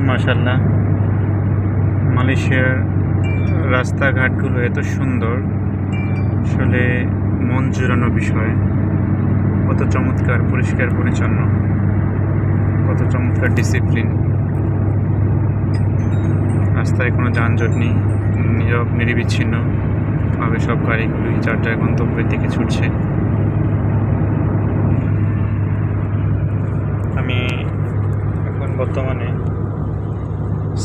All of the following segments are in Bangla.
মাশাআল্লাহ, মালয়েশিয়ার রাস্তাঘাটগুলো এত সুন্দর, আসলে মন জুড়ানো বিষয়। কত চমৎকার পরিষ্কার পরিচ্ছন্ন, কত চমৎকার ডিসিপ্লিন। রাস্তায় কোনো যানজট নেই, নীরব নিরবিচ্ছিন্নভাবে সব গাড়িগুলোই যার যার গন্তব্যের দিকে ছুটছে। আমি এখন বর্তমানে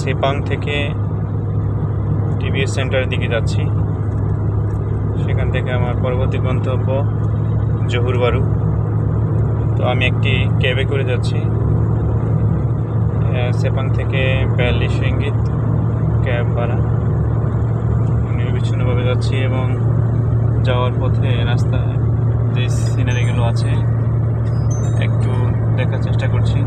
সেপাং থেকে টিভিএস সেন্টারের দিকে যাচ্ছি। সেখান থেকে আমার পরবর্তী গন্তব্য জহুর বারু। তো আমি একটি ক্যাবে করে যাচ্ছি। সেপাং থেকে 42 রিঙ্গিত ক্যাব ভাড়া। নিরবিচ্ছিন্নভাবে যাচ্ছি এবং যাওয়ার পথে রাস্তায় যে সিনারিগুলো আছে একটু দেখার চেষ্টা করছি।